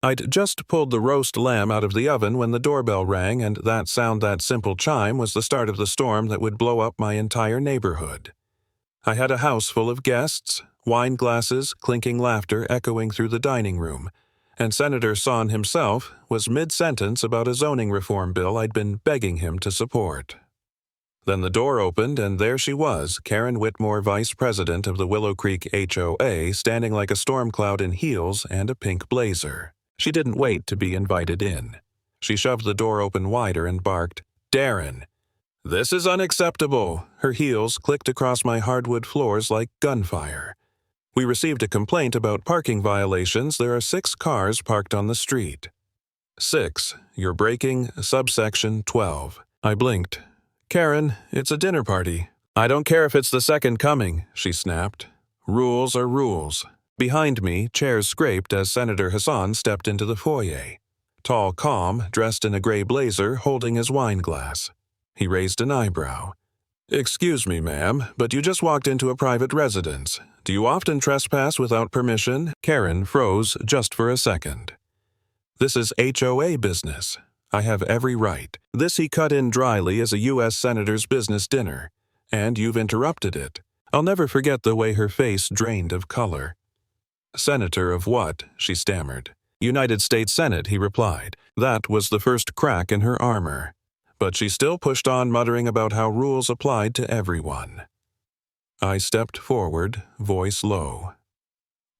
I'd just pulled the roast lamb out of the oven when the doorbell rang, and that simple chime was the start of the storm that would blow up my entire neighborhood. I had a house full of guests, wine glasses, clinking laughter echoing through the dining room, and Senator Son himself was mid-sentence about a zoning reform bill I'd been begging him to support. Then the door opened, and there she was, Karen Whitmore, vice president of the Willow Creek HOA, standing like a storm cloud in heels and a pink blazer. She didn't wait to be invited in. She shoved the door open wider and barked, "Darren!" "This is unacceptable!" Her heels clicked across my hardwood floors like gunfire. "We received a complaint about parking violations. There are 6 cars parked on the street." 6. You're breaking subsection 12. I blinked. "Karen, it's a dinner party." "I don't care if it's the second coming," she snapped. "Rules are rules." Behind me, chairs scraped as Senator Hassan stepped into the foyer. Tall, calm, dressed in a gray blazer, holding his wine glass. He raised an eyebrow. "Excuse me, ma'am, but you just walked into a private residence. Do you often trespass without permission?" Karen froze just for a second. "This is HOA business. I have every right." This he cut in dryly as a U.S. Senator's business dinner. "And you've interrupted it." I'll never forget the way her face drained of color. "Senator of what?" she stammered. "United States Senate," he replied. That was the first crack in her armor. But she still pushed on, muttering about how rules applied to everyone. I stepped forward, voice low.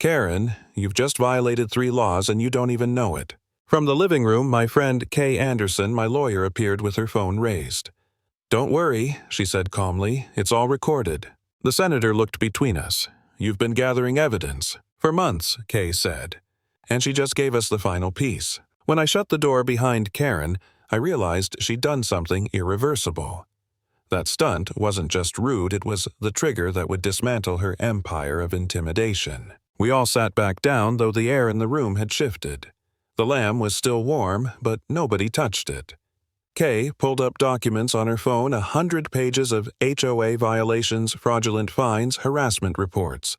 "Karen, you've just violated 3 laws and you don't even know it." From the living room, my friend Kay Anderson, my lawyer, appeared with her phone raised. "Don't worry," she said calmly. "It's all recorded." The senator looked between us. "You've been gathering evidence." "For months," Kay said. And she just gave us the final piece. When I shut the door behind Karen, I realized she'd done something irreversible. That stunt wasn't just rude, it was the trigger that would dismantle her empire of intimidation. We all sat back down, though the air in the room had shifted. The lamb was still warm, but nobody touched it. Kay pulled up documents on her phone, 100 pages of HOA violations, fraudulent fines, harassment reports.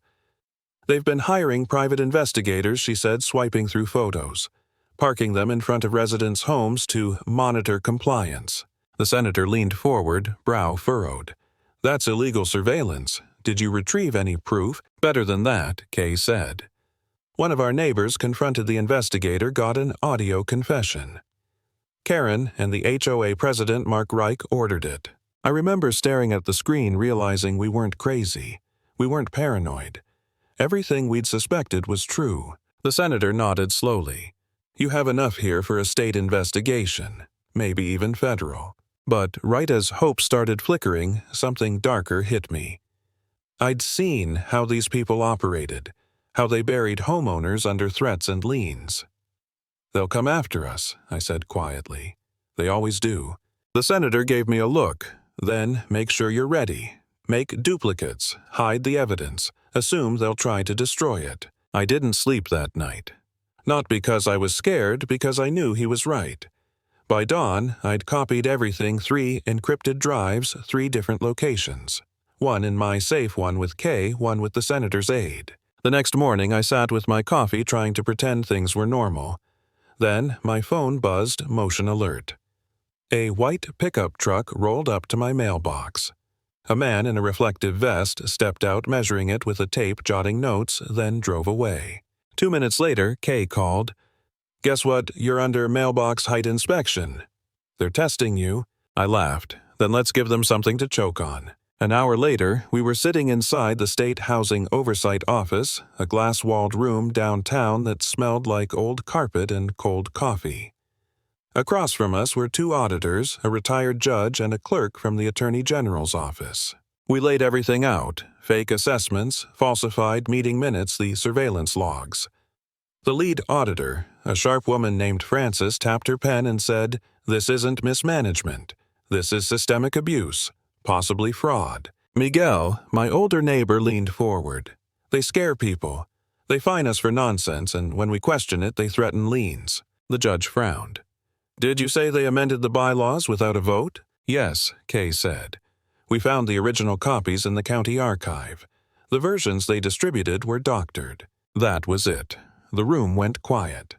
"They've been hiring private investigators," she said, swiping through photos, "parking them in front of residents' homes to monitor compliance." The senator leaned forward, brow furrowed. "That's illegal surveillance. Did you retrieve any proof?" "Better than that," Kay said. "One of our neighbors confronted the investigator, got an audio confession." Karen and the HOA president, Mark Reich, ordered it. I remember staring at the screen, realizing we weren't crazy. We weren't paranoid. Everything we'd suspected was true. The senator nodded slowly. "You have enough here for a state investigation, maybe even federal." But right as hope started flickering, something darker hit me. I'd seen how these people operated, how they buried homeowners under threats and liens. "They'll come after us," I said quietly. "They always do." The senator gave me a look. "Then make sure you're ready. Make duplicates, hide the evidence, assume they'll try to destroy it." I didn't sleep that night. Not because I was scared, because I knew he was right. By dawn, I'd copied everything, 3 encrypted drives, 3 different locations. 1 in my safe, 1 with Kay, 1 with the senator's aide. The next morning, I sat with my coffee trying to pretend things were normal. Then my phone buzzed, motion alert. A white pickup truck rolled up to my mailbox. A man in a reflective vest stepped out, measuring it with a tape, jotting notes, then drove away. 2 minutes later, Kay called. "Guess what? You're under mailbox height inspection." "They're testing you." I laughed. "Then let's give them something to choke on." An hour later, we were sitting inside the State Housing Oversight Office, a glass-walled room downtown that smelled like old carpet and cold coffee. Across from us were 2 auditors, a retired judge, and a clerk from the Attorney General's office. We laid everything out: fake assessments, falsified meeting minutes, the surveillance logs. The lead auditor, a sharp woman named Frances, tapped her pen and said, "This isn't mismanagement. This is systemic abuse, possibly fraud." Miguel, my older neighbor, leaned forward. "They scare people. They fine us for nonsense, and when we question it, they threaten liens." The judge frowned. "Did you say they amended the bylaws without a vote?" "Yes," Kay said. "We found the original copies in the county archive. The versions they distributed were doctored." That was it. The room went quiet.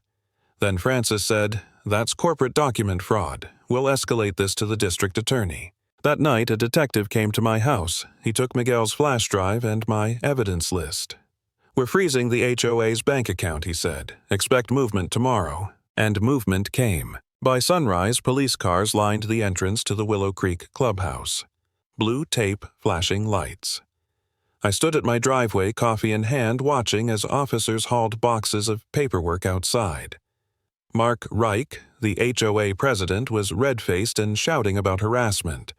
Then Francis said, "That's corporate document fraud. We'll escalate this to the district attorney." That night, a detective came to my house. He took Miguel's flash drive and my evidence list. "We're freezing the HOA's bank account," he said. "Expect movement tomorrow." And movement came. By sunrise, police cars lined the entrance to the Willow Creek clubhouse. Blue tape, flashing lights. I stood at my driveway, coffee in hand, watching as officers hauled boxes of paperwork outside. Mark Reich, the HOA president, was red-faced and shouting about harassment.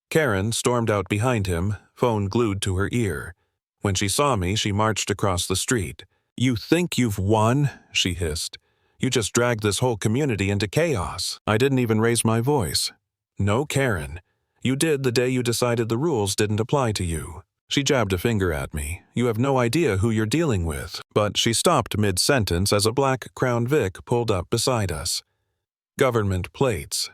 Karen stormed out behind him, phone glued to her ear. When she saw me, she marched across the street. "You think you've won?" she hissed. "You just dragged this whole community into chaos." I didn't even raise my voice. "No, Karen. You did the day you decided the rules didn't apply to you." She jabbed a finger at me. "You have no idea who you're dealing with." But she stopped mid-sentence as a black Crown Vic pulled up beside us. Government plates.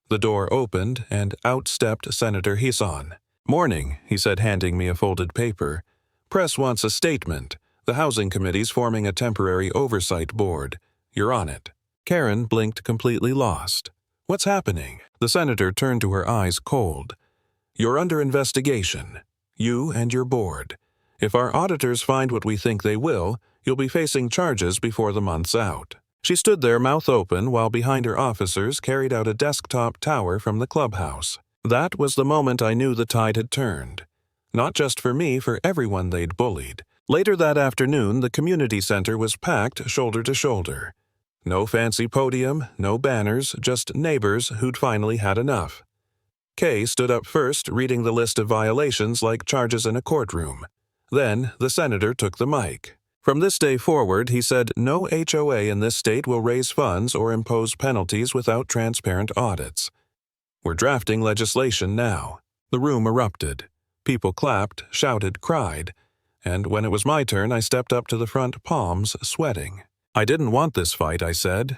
The door opened, and out stepped Senator Hison. "Morning," he said, handing me a folded paper. "Press wants a statement. The Housing Committee's forming a temporary oversight board. You're on it." Karen blinked, completely lost. "What's happening?" The senator turned to her, eyes cold. "You're under investigation. You and your board. If our auditors find what we think they will, you'll be facing charges before the month's out." She stood there, mouth open, while behind her officers carried out a desktop tower from the clubhouse. That was the moment I knew the tide had turned. Not just for me, for everyone they'd bullied. Later that afternoon, the community center was packed shoulder to shoulder. No fancy podium, no banners, just neighbors who'd finally had enough. Kay stood up first, reading the list of violations like charges in a courtroom. Then, the senator took the mic. From this day forward, he said, no HOA in this state will raise funds or impose penalties without transparent audits. We're drafting legislation now. The room erupted. People clapped, shouted, cried. And when it was my turn, I stepped up to the front, palms sweating. I didn't want this fight, I said.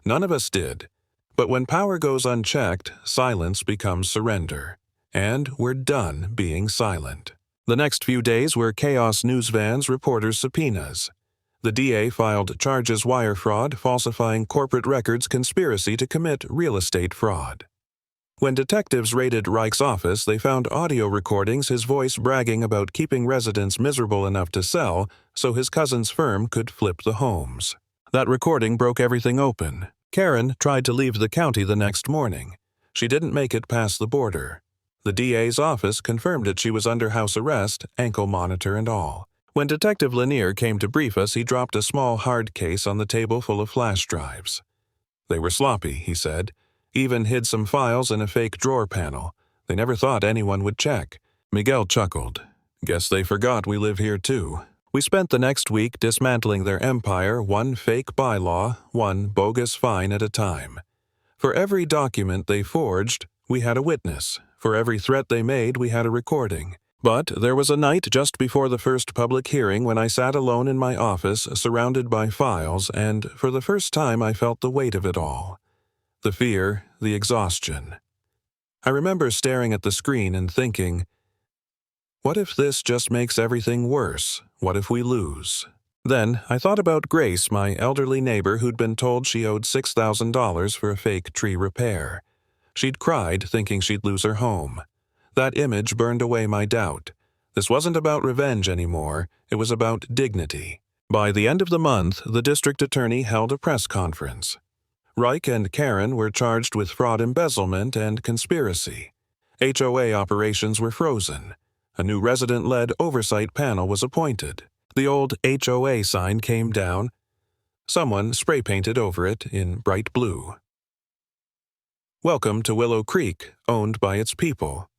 None of us did. But when power goes unchecked, silence becomes surrender. And we're done being silent. The next few days were chaos news vans, reporters' subpoenas. The DA filed charges wire fraud, falsifying corporate records, conspiracy to commit real estate fraud. When detectives raided Reich's office, they found audio recordings, his voice bragging about keeping residents miserable enough to sell so his cousin's firm could flip the homes. That recording broke everything open. Karen tried to leave the county the next morning. She didn't make it past the border. The DA's office confirmed it. She was under house arrest, ankle monitor and all. When Detective Lanier came to brief us, he dropped a small hard case on the table full of flash drives. They were sloppy, he said. Even hid some files in a fake drawer panel. They never thought anyone would check. Miguel chuckled. Guess they forgot we live here too. We spent the next week dismantling their empire, one fake bylaw, one bogus fine at a time. For every document they forged, we had a witness. For every threat they made, we had a recording. But there was a night just before the first public hearing when I sat alone in my office, surrounded by files, and for the first time I felt the weight of it all. The fear, the exhaustion. I remember staring at the screen and thinking, what if this just makes everything worse? What if we lose? Then I thought about Grace, my elderly neighbor who'd been told she owed $6,000 for a fake tree repair. She'd cried, thinking she'd lose her home. That image burned away my doubt. This wasn't about revenge anymore. It was about dignity. By the end of the month, the district attorney held a press conference. Reich and Karen were charged with fraud, embezzlement, and conspiracy. HOA operations were frozen. A new resident-led oversight panel was appointed. The old HOA sign came down. Someone spray-painted over it in bright blue. Welcome to Willow Creek, owned by its people.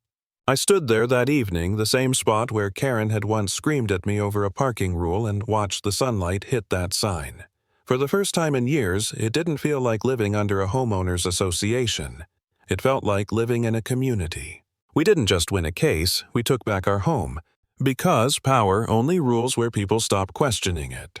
I stood there that evening, the same spot where Karen had once screamed at me over a parking rule, and watched the sunlight hit that sign. For the first time in years, it didn't feel like living under a homeowners association. It felt like living in a community. We didn't just win a case, we took back our home. Because power only rules where people stop questioning it.